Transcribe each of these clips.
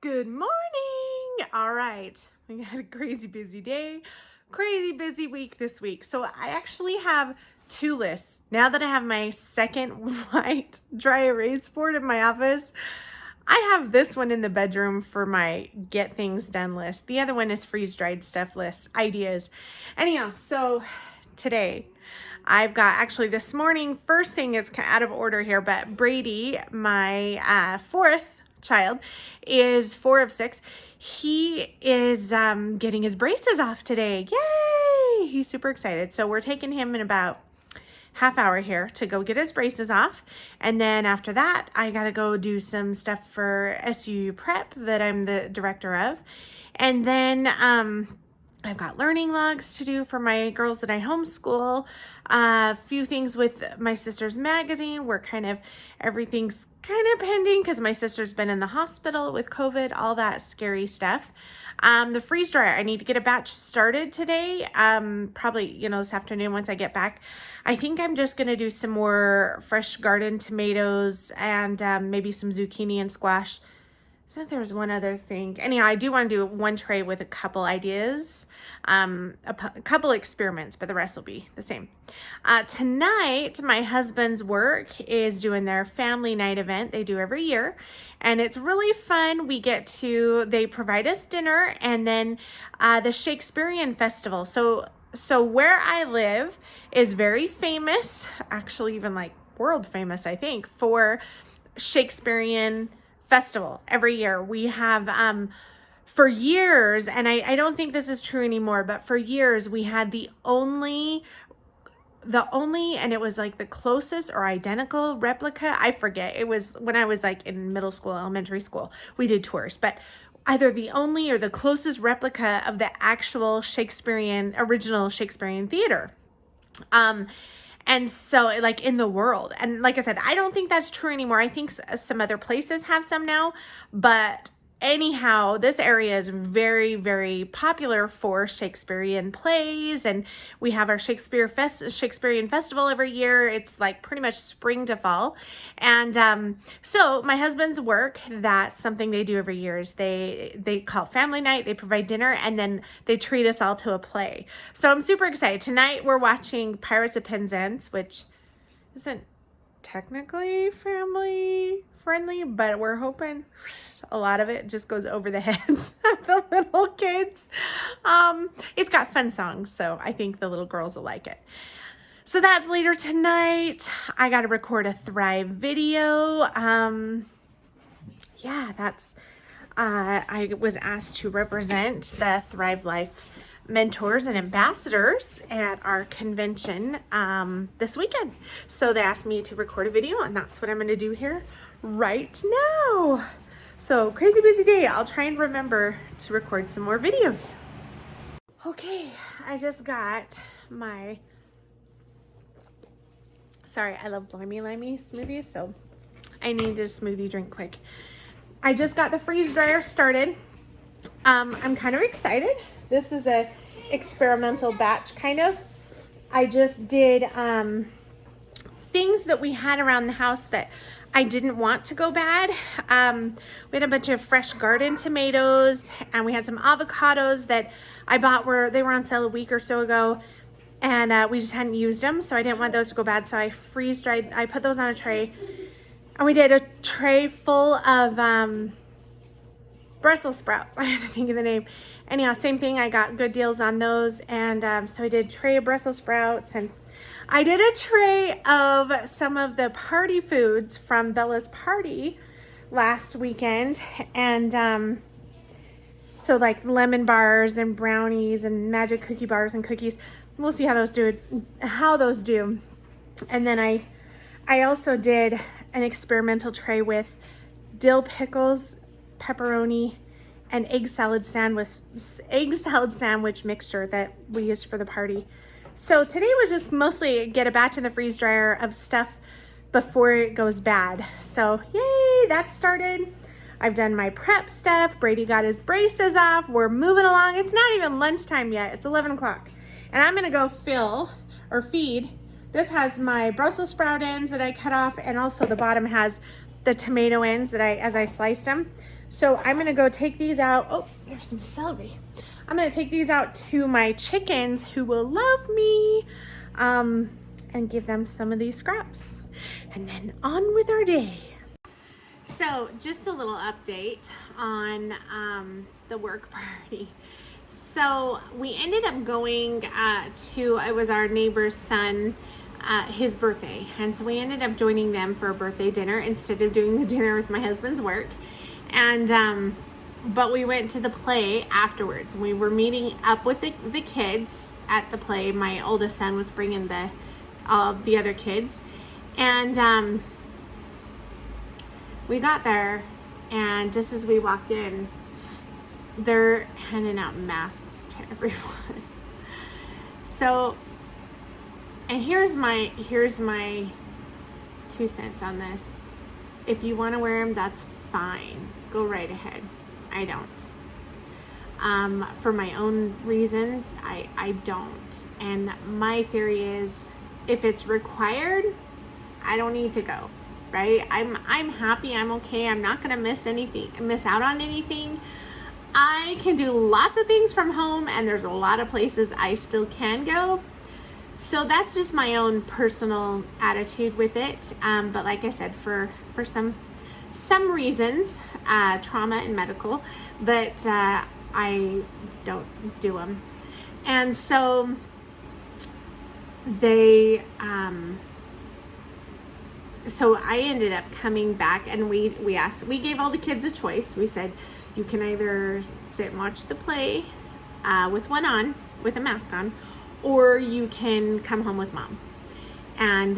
Good morning. All right. We had a crazy busy day, crazy busy week this week. So I actually have two lists. Now that I have my second white dry erase board in my office, I have this one in the bedroom for my get things done list. The other one is freeze dried stuff list, ideas. Anyhow, so today I've got actually this morning, first thing is out of order here, but Brady, my fourth child, is 4 of 6. He is getting his braces off today. Yay! He's super excited. So we're taking him in about half hour here to go get his braces off. And then after that, I got to go do some stuff for SU prep that I'm the director of. And then I've got learning logs to do for my girls that I homeschool. A few things with my sister's magazine where everything's kind of pending because my sister's been in the hospital with COVID, all that scary stuff. The freeze dryer, I need to get a batch started today. Probably, this afternoon once I get back. I think I'm just going to do some more fresh garden tomatoes and maybe some zucchini and squash. So there's one other thing. Anyhow, I do want to do one tray with a couple ideas, a couple experiments, but the rest will be the same. Tonight, my husband's work is doing their family night event they do every year, and it's really fun. They provide us dinner and then the Shakespearean festival. So where I live is very famous, actually even like world famous, I think, for Shakespearean festival every year. We have for years, and I don't think this is true anymore, but for years we had the only and it was like the closest or identical replica, I forget, it was when I was like in middle school, elementary school, we did tours, but either the only or the closest replica of the actual original Shakespearean theater. And so like in the world, and like I said, I don't think that's true anymore. I think some other places have some now, but anyhow, this area is very, very popular for Shakespearean plays, and we have our Shakespearean festival every year. It's like pretty much spring to fall. And so my husband's work, that's something they do every year, is they call it family night. They provide dinner, and then they treat us all to a play. So I'm super excited. Tonight we're watching Pirates of Penzance, which isn't technically family friendly, but we're hoping a lot of it just goes over the heads of the little kids. It's got fun songs, so I think the little girls will like it. So that's later tonight. I got to record a Thrive video. I was asked to represent the Thrive Life mentors and ambassadors at our convention this weekend. So they asked me to record a video, and that's what I'm going to do here right now. So crazy busy day. I'll try and remember to record some more videos. Okay, I just got my, I love limey smoothies, so I needed a smoothie drink quick. I just got the freeze dryer started. I'm kind of excited. This is a experimental batch kind of. I just did things that we had around the house that I didn't want to go bad. We had a bunch of fresh garden tomatoes, and we had some avocados that I bought they were on sale a week or so ago, and we just hadn't used them, so I didn't want those to go bad. So I freeze dried. I put those on a tray, and we did a tray full of Brussels sprouts. I had to think of the name. Anyhow, same thing. I got good deals on those, and so I did a tray of Brussels sprouts, and I did a tray of some of the party foods from Bella's party last weekend, and so like lemon bars and brownies and magic cookie bars and cookies. We'll see how those do. And then I also did an experimental tray with dill pickles, pepperoni, and egg salad sandwich mixture that we used for the party. So today was just mostly get a batch in the freeze dryer of stuff before it goes bad. So yay, that started. I've done my prep stuff. Brady got his braces off. We're moving along. It's not even lunchtime yet. It's 11 o'clock. And I'm gonna go feed. This has my Brussels sprout ends that I cut off, and also the bottom has the tomato ends that as I sliced them. So I'm gonna go take these out. Oh, there's some celery. I'm gonna take these out to my chickens who will love me, and give them some of these scraps. And then on with our day. So just a little update on the work party. So we ended up going to, it was our neighbor's son, his birthday. And so we ended up joining them for a birthday dinner instead of doing the dinner with my husband's work. And, but we went to the play afterwards. We were meeting up with the kids at the play. My oldest son was bringing the other kids. And, we got there, and just as we walked in, they're handing out masks to everyone. So, and here's my 2 cents on this. If you want to wear them, that's fine. Go right ahead. I don't. For my own reasons, I don't. And my theory is, if it's required, I don't need to go. Right? I'm happy. I'm okay. I'm not gonna miss out on anything. I can do lots of things from home, and there's a lot of places I still can go. So that's just my own personal attitude with it. But like I said, for some reasons, trauma and medical, that I don't do them. And so they so I ended up coming back, and we gave all the kids a choice. We said, you can either sit and watch the play with one on, with a mask on, or you can come home with mom. And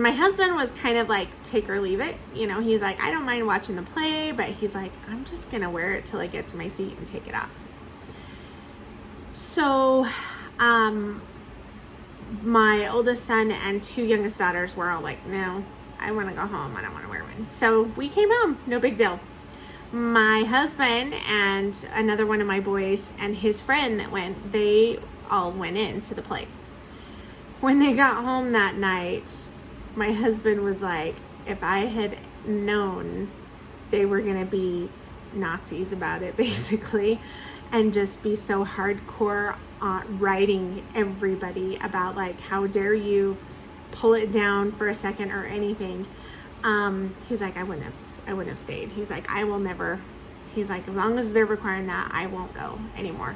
my husband was kind of like, take or leave it. You know, he's like, I don't mind watching the play, but he's like, I'm just gonna wear it till I get to my seat and take it off. So my oldest son and 2 youngest daughters were all like, no, I want to go home. I don't want to wear one. So we came home. No big deal. My husband and another one of my boys and his friend that went, they all went into the play. When they got home that night, my husband was like, if I had known they were going to be Nazis about it, basically, and just be so hardcore writing everybody about, like, how dare you pull it down for a second or anything. He's like, I wouldn't have stayed. He's like, I will never. He's like, as long as they're requiring that, I won't go anymore.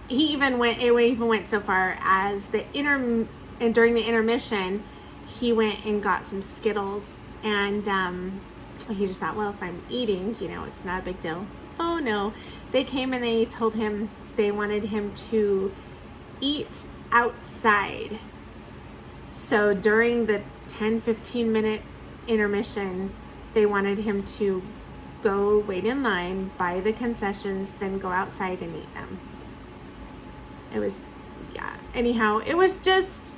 It even went so far as during the intermission, he went and got some Skittles, and he just thought, well, if I'm eating, it's not a big deal. Oh no, they came and they told him they wanted him to eat outside. So during the 10-15 minute intermission, they wanted him to go wait in line, buy the concessions, then go outside and eat them. It was, anyhow, it was just,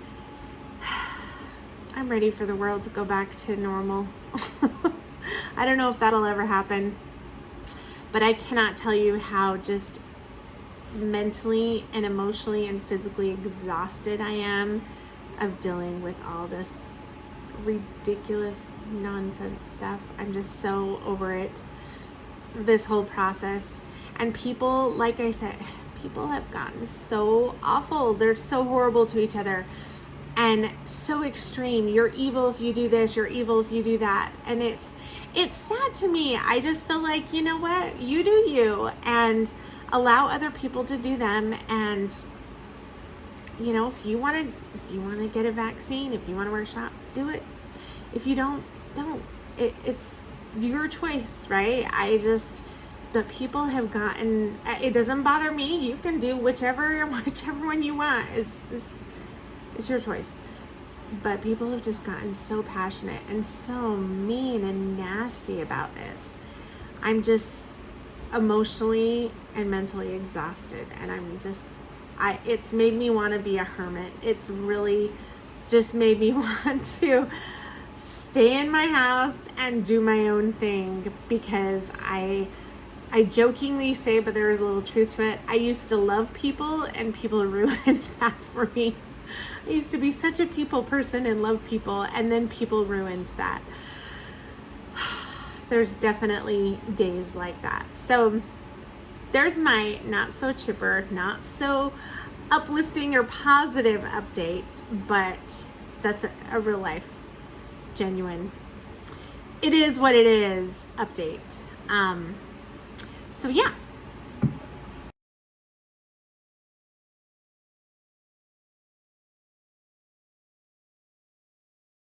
I'm ready for the world to go back to normal. I don't know if that'll ever happen, but I cannot tell you how just mentally and emotionally and physically exhausted I am of dealing with all this ridiculous nonsense stuff. I'm just so over it, this whole process. And people, like I said, people have gotten so awful. They're so horrible to each other and so extreme. You're evil if you do this, you're evil if you do that. And it's sad to me. I just feel like, you know what, you do you, and allow other people to do them. And if you want to get a vaccine, if you want to wear a shot, do it. If you don't. It's your choice, right? But people have gotten, it doesn't bother me. You can do whichever one you want. It's your choice. But people have just gotten so passionate and so mean and nasty about this. I'm just emotionally and mentally exhausted, and it's made me want to be a hermit. It's really just made me want to stay in my house and do my own thing, because I jokingly say, but there is a little truth to it, I used to love people, and people ruined that for me. I used to be such a people person and love people, and then people ruined that. there's definitely days like that. So there's my not so chipper, not so uplifting or positive update, but that's a real life, genuine, it is what it is update. So yeah,